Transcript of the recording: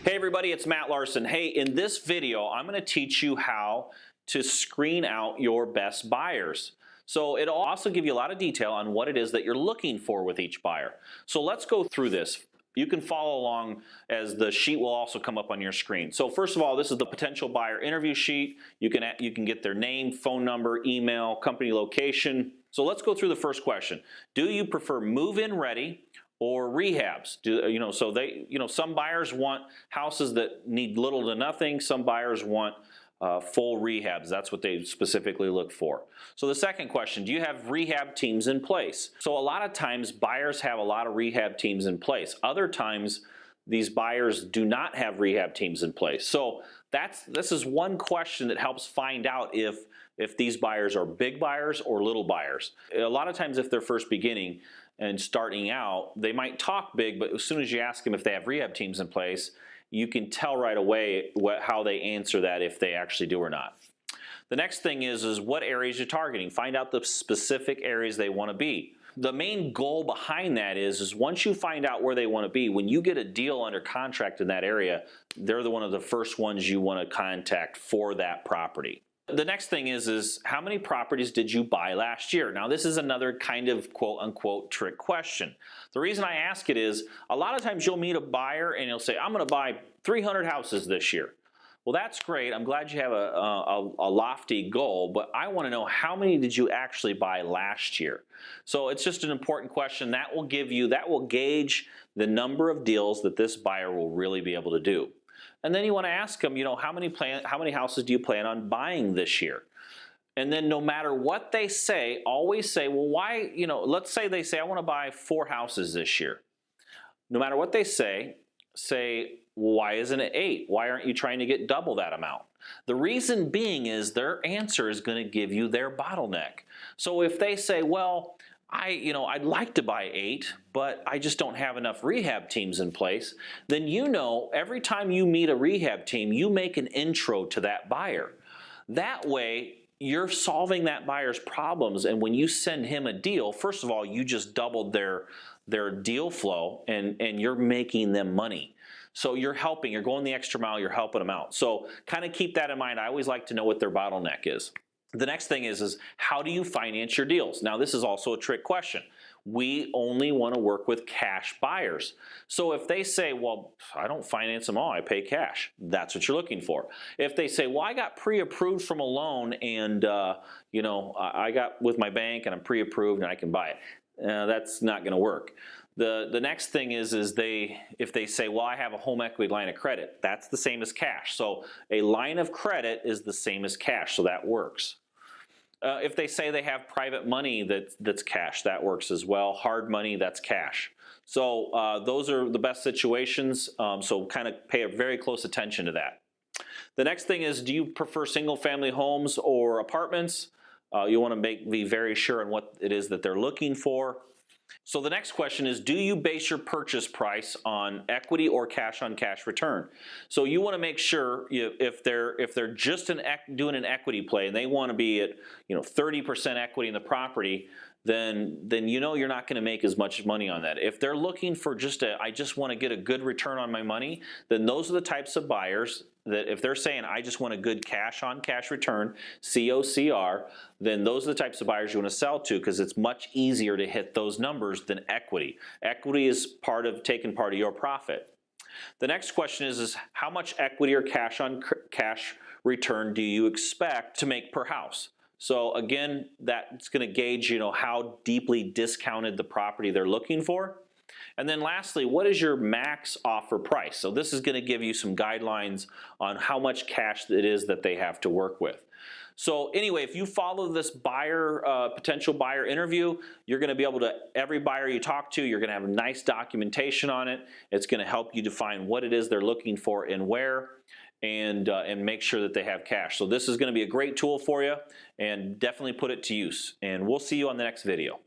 Hey everybody, it's Matt Larson. Hey, in this video, I'm going to teach you how to screen out your best buyers. So it'll also give you a lot of detail on what it is that you're looking for with each buyer. So let's go through this. You can follow along as the sheet will also come up on your screen. So first of all, this is the potential buyer interview sheet. You can get their name, phone number, email, company location. So let's go through the first question. Do you prefer move-in ready or rehabs? Some buyers want houses that need little to nothing. Some buyers want full rehabs. That's what they specifically look for. So the second question, do you have rehab teams in place? So a lot of times buyers have a lot of rehab teams in place. Other times these buyers do not have rehab teams in place. So this is one question that helps find out if these buyers are big buyers or little buyers. A lot of times if they're first beginning and starting out, they might talk big, but as soon as you ask them if they have rehab teams in place, you can tell right away how they answer that, if they actually do or not. The next thing is what areas you're targeting. Find out the specific areas they want to be. The main goal behind that is once you find out where they want to be, when you get a deal under contract in that area, they're one of the first ones you want to contact for that property. The next thing is how many properties did you buy last year? Now this is another kind of quote unquote trick question. The reason I ask it is a lot of times you'll meet a buyer and he'll say, I'm going to buy 300 houses this year. Well, that's great. I'm glad you have a lofty goal, but I want to know how many did you actually buy last year? So it's just an important question that will gauge the number of deals that this buyer will really be able to do. And then you want to ask them, how many houses do you plan on buying this year? And then no matter what they say, always say, well, why, let's say they say, I want to buy 4 houses this year. No matter what they say, well, why isn't it 8? Why aren't you trying to get double that amount? The reason being is their answer is going to give you their bottleneck. So if they say, well, I'd like to buy 8, but I just don't have enough rehab teams in place, then every time you meet a rehab team, you make an intro to that buyer. That way, you're solving that buyer's problems, and when you send him a deal, first of all, you just doubled their deal flow, and you're making them money. So you're going the extra mile, you're helping them out. So kind of keep that in mind. I always like to know what their bottleneck is. The next thing is how do you finance your deals? Now this is also a trick question. We only want to work with cash buyers. So if they say, well, I don't finance them all, I pay cash, that's what you're looking for. If they say, well, I got pre-approved from a loan and I got with my bank and I'm pre-approved and I can buy it, that's not going to work. The next thing is if they say, well, I have a home equity line of credit, that's the same as cash. So a line of credit is the same as cash, so that works. If they say they have private money that's cash, that works as well. Hard money, that's cash. So those are the best situations, so kind of pay a very close attention to that. The next thing is, do you prefer single family homes or apartments? You want to be very sure on what it is that they're looking for. So the next question is, do you base your purchase price on equity or cash on cash return? So you want to make sure if they're just doing an equity play and they want to be at 30% equity in the property, then you're not going to make as much money on that. If they're looking for I just want to get a good return on my money, then those are the types of buyers that if they're saying I just want a good cash on cash return, COCR, then those are the types of buyers you want to sell to, because it's much easier to hit those numbers than equity. Equity is taking part of your profit. The next question is how much equity or cash on cash return do you expect to make per house? So again, that's going to gauge how deeply discounted the property they're looking for. And then lastly, what is your max offer price? So this is going to give you some guidelines on how much cash it is that they have to work with. So anyway, if you follow this potential buyer interview, you're going to be able to, every buyer you talk to, you're going to have nice documentation on it. It's going to help you define what it is they're looking for and where, and make sure that they have cash. So this is going to be a great tool for you, and definitely put it to use. And we'll see you on the next video.